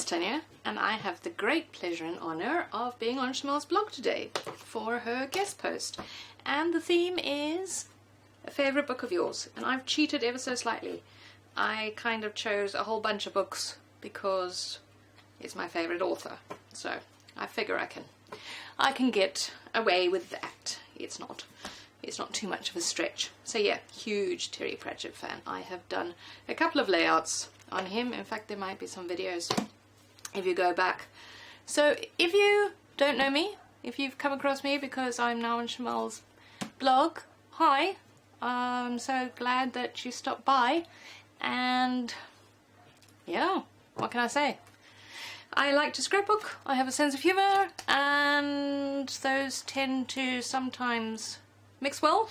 Tanya, and I have the great pleasure and honour of being on Shimelle's blog today for her guest post. And the theme is a favourite book of yours, and I've cheated ever so slightly. I kind of chose a whole bunch of books because it's my favourite author, so I figure I can get away with that. It's not too much of a stretch. So yeah, huge Terry Pratchett fan. I have done a couple of layouts on him. In fact, there might be some videos if you go back. So if you don't know me, if you've come across me because I'm now on Shimelle's blog, hi, I'm so glad that you stopped by, and yeah, what can I say? I like to scrapbook, I have a sense of humour, and those tend to sometimes mix well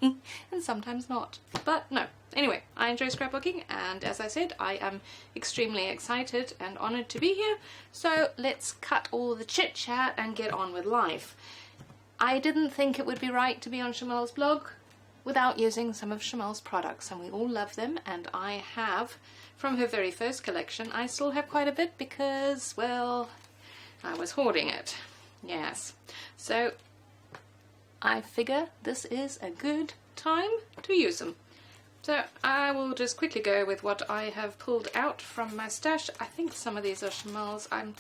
and sometimes not, but no. Anyway, I enjoy scrapbooking, and as I said, I am extremely excited and honoured to be here, so let's cut all the chit chat and get on with life. I didn't think it would be right to be on Shimelle's blog without using some of Shimelle's products, and we all love them, and I have, from her very first collection, I still have quite a bit because, well, I was hoarding it. Yes, so I figure this is a good time to use them. So I will just quickly go with what I have pulled out from my stash. I think some of these are Shimelle's. I'm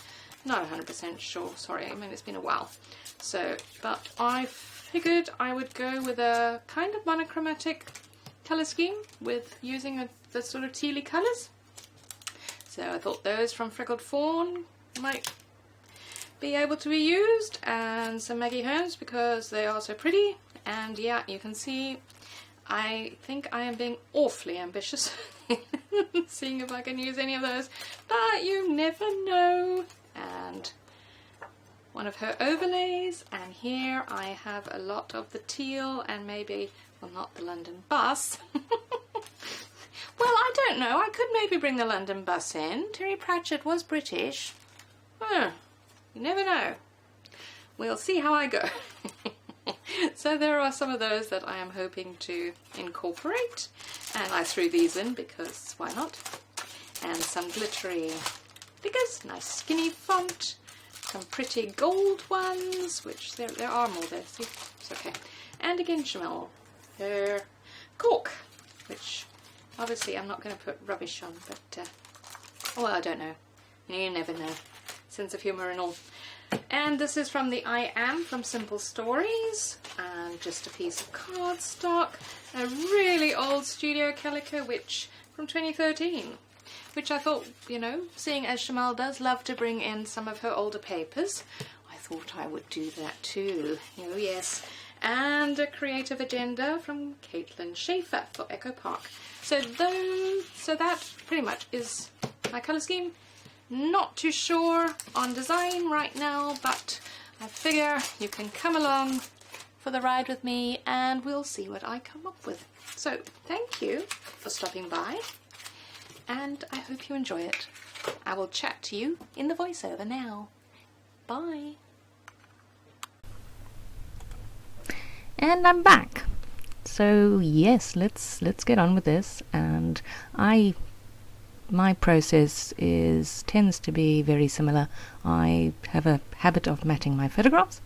not 100% sure. Sorry, I mean, it's been a while. So, but I figured I would go with a kind of monochromatic colour scheme with using the sort of tealy colours. So I thought those from Freckled Fawn might be able to be used, and some Maggie Holmes because they are so pretty. And yeah, you can see I think I am being awfully ambitious seeing if I can use any of those, but you never know. And one of her overlays, and here I have a lot of the teal and maybe, well, not the London bus. Well, I don't know, I could maybe bring the London bus in. Terry Pratchett was British. You never know. We'll see how I go. So there are some of those that I am hoping to incorporate, and I threw these in because why not? And some glittery figures, nice skinny font, some pretty gold ones, which there are more there, see, it's okay. And again, Shimelle, her cork, which obviously I'm not going to put rubbish on, but well, I don't know, you never know, sense of humour and all. And this is from the I Am from Simple Stories, and just a piece of cardstock, a really old studio calico, which from 2013, which I thought, you know, seeing as Shimelle does love to bring in some of her older papers, I thought I would do that too. Oh yes. And a creative agenda from Caitlin Schaefer for Echo Park. So that pretty much is my colour scheme. Not too sure on design right now, but I figure you can come along for the ride with me and we'll see what I come up with. So thank you for stopping by, and I hope you enjoy it. I will chat to you in the voiceover now. Bye. And I'm back. So yes, let's get on with this. And my process tends to be very similar. I have a habit of matting my photographs,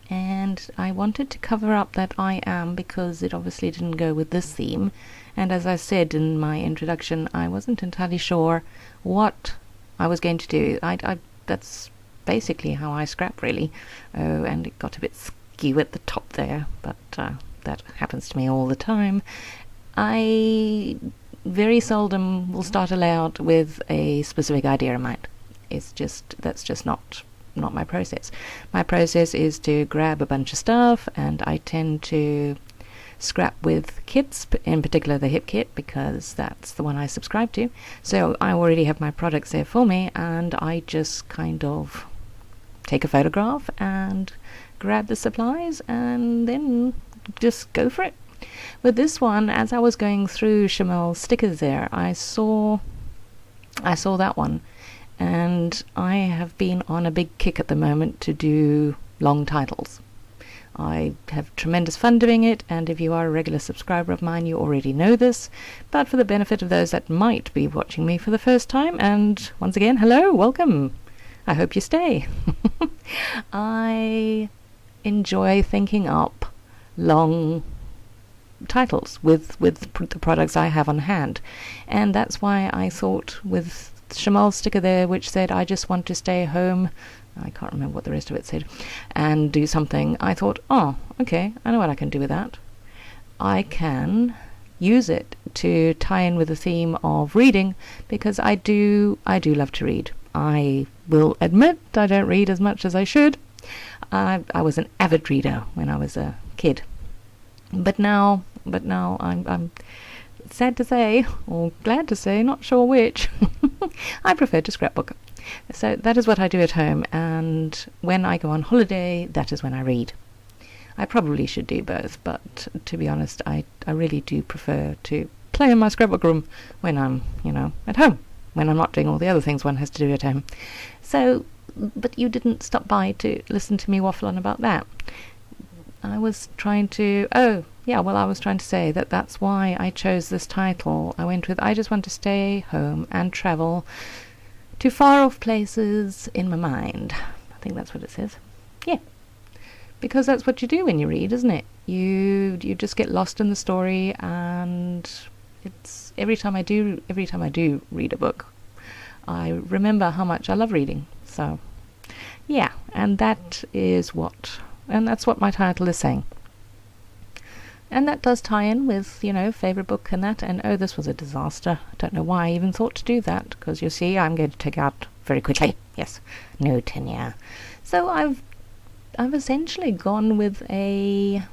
and I wanted to cover up that I Am because it obviously didn't go with this theme, and as I said in my introduction, I wasn't entirely sure what I was going to do. That's basically how I scrap, really. Oh, and it got a bit skew at the top there, but that happens to me all the time. I very seldom will start a layout with a specific idea in mind. That's just not my process. My process is to grab a bunch of stuff, and I tend to scrap with kits, in particular the hip kit, because that's the one I subscribe to. So I already have my products there for me, and I just kind of take a photograph and grab the supplies and then just go for it. With this one, as I was going through Shimelle's stickers there, I saw that one, and I have been on a big kick at the moment to do long titles. I have tremendous fun doing it, and if you are a regular subscriber of mine, you already know this. But for the benefit of those that might be watching me for the first time, and once again, hello, welcome. I hope you stay. I enjoy thinking up long titles with the products I have on hand, and that's why I thought with Shimelle's sticker there which said I just want to stay home, I can't remember what the rest of it said, and do something, I thought, oh, okay, I know what I can do with that. I can use it to tie in with the theme of reading, because I do love to read. I will admit I don't read as much as I should. I was an avid reader when I was a kid, but now I'm sad to say, or glad to say, not sure which, I prefer to scrapbook. So that is what I do at home, and when I go on holiday, that is when I read. I probably should do both, but to be honest, I really do prefer to play in my scrapbook room when I'm, at home, when I'm not doing all the other things one has to do at home. So, but you didn't stop by to listen to me waffle on about that. I was trying to say that that's why I chose this title. I went with, I just want to stay home and travel to far off places in my mind. I think that's what it says. Yeah. Because that's what you do when you read, isn't it? You just get lost in the story, and it's every time I do read a book, I remember how much I love reading. So yeah, and that's what my title is saying. And that does tie in with, favourite book and that. And oh, this was a disaster. I don't know why I even thought to do that, because you see, I'm going to take out very quickly. Yes, no tenure. So I've essentially gone with I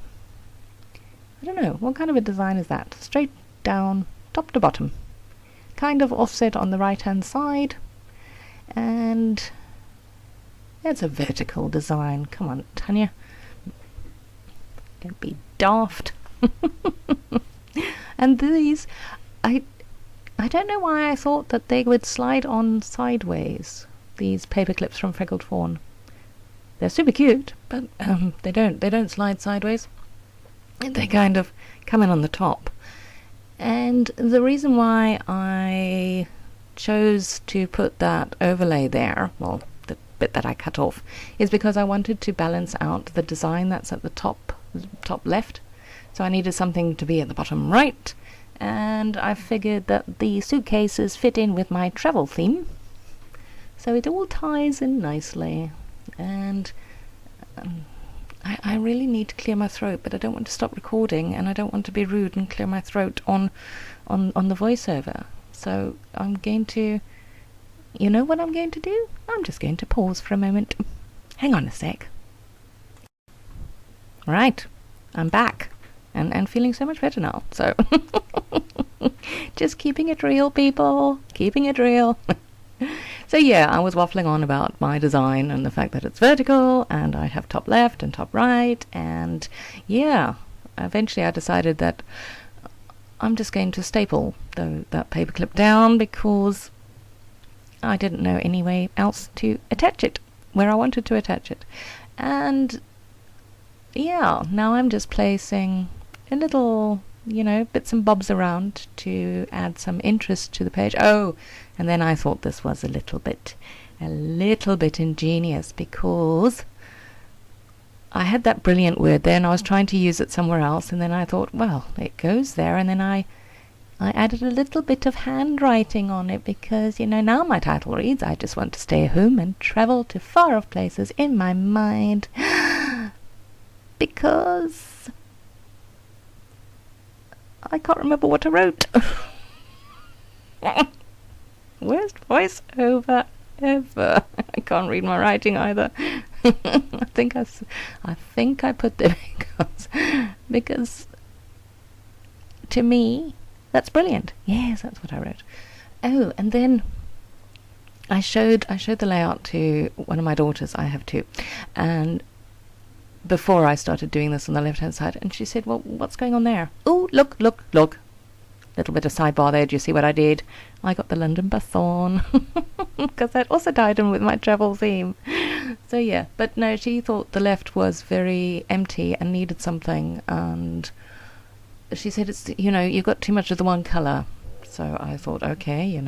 don't know, what kind of a design is that? Straight down, top to bottom. Kind of offset on the right-hand side. And it's a vertical design. Come on, Tanya. Don't be daft. And these, I don't know why I thought that they would slide on sideways, these paper clips from Freckled Fawn. They're super cute, but they don't slide sideways. They kind of come in on the top. And the reason why I chose to put that overlay there, well, the bit that I cut off, is because I wanted to balance out the design that's at the top left. So I needed something to be at the bottom right, and I figured that the suitcases fit in with my travel theme. So it all ties in nicely. And I really need to clear my throat, but I don't want to stop recording, and I don't want to be rude and clear my throat on the voiceover. So I'm going to, you know what I'm going to do? I'm just going to pause for a moment. Hang on a sec. Right, I'm back, and feeling so much better now. So just keeping it real, people, keeping it real. So yeah, I was waffling on about my design and the fact that it's vertical, and I have top left and top right, and yeah, eventually I decided that I'm just going to staple that paperclip down, because I didn't know any way else to attach it where I wanted to attach it. And yeah, now I'm just placing a little, bits and bobs around to add some interest to the page. Oh, and then I thought this was a little bit ingenious, because I had that brilliant word there and I was trying to use it somewhere else, and then I thought, well, it goes there, and then I added a little bit of handwriting on it, because, now my title reads, I just want to stay home and travel to far off places in my mind. Because I can't remember what I wrote. Worst voiceover ever. I can't read my writing either. I think I put there because to me that's brilliant. Yes, that's what I wrote. Oh, and then I showed the layout to one of my daughters. I have two, and before I started doing this on the left hand side, and she said, well, what's going on there? Oh, look. little bit of sidebar there. Do you see what I did? I got the London bus on because that also tied in with my travel theme. So yeah, but no, she thought the left was very empty and needed something, and she said, it's, you've got too much of the one colour. So I thought, okay,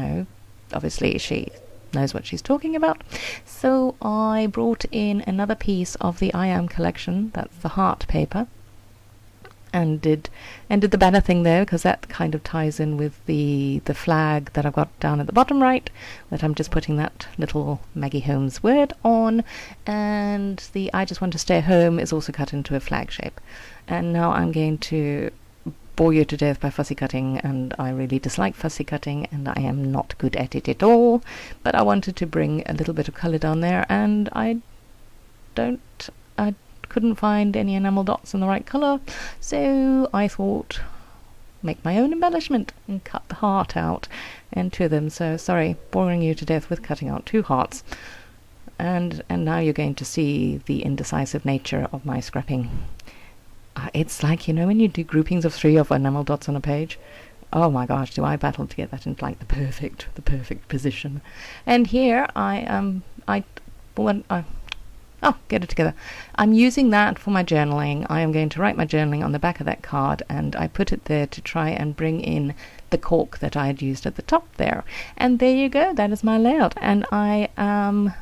obviously she knows what she's talking about. So I brought in another piece of the I Am collection, that's the heart paper, and did the banner thing there, because that kind of ties in with the flag that I've got down at the bottom right, that I'm just putting that little Maggie Holmes word on, and the I Just Want to Stay Home is also cut into a flag shape. And now I'm going to bore you to death by fussy cutting, and I really dislike fussy cutting, and I am not good at it at all, but I wanted to bring a little bit of colour down there, and I couldn't find any enamel dots in the right colour, so I thought, make my own embellishment and cut the heart out, and two of them. So sorry, boring you to death with cutting out 2 hearts, and now you're going to see the indecisive nature of my scrapping. It's like, when you do groupings of 3 of enamel dots on a page. Oh my gosh, do I battle to get that into like the perfect position. And here get it together. I'm using that for my journaling. I am going to write my journaling on the back of that card, and I put it there to try and bring in the cork that I had used at the top there. And there you go, that is my layout. And I'm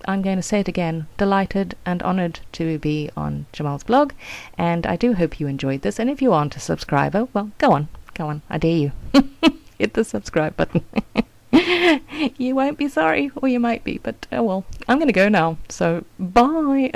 going to say it again, delighted and honoured to be on Shimelle's blog, and I do hope you enjoyed this. And if you aren't a subscriber, well, go on, I dare you. Hit the subscribe button. You won't be sorry, or you might be, but oh well, I'm going to go now, so bye.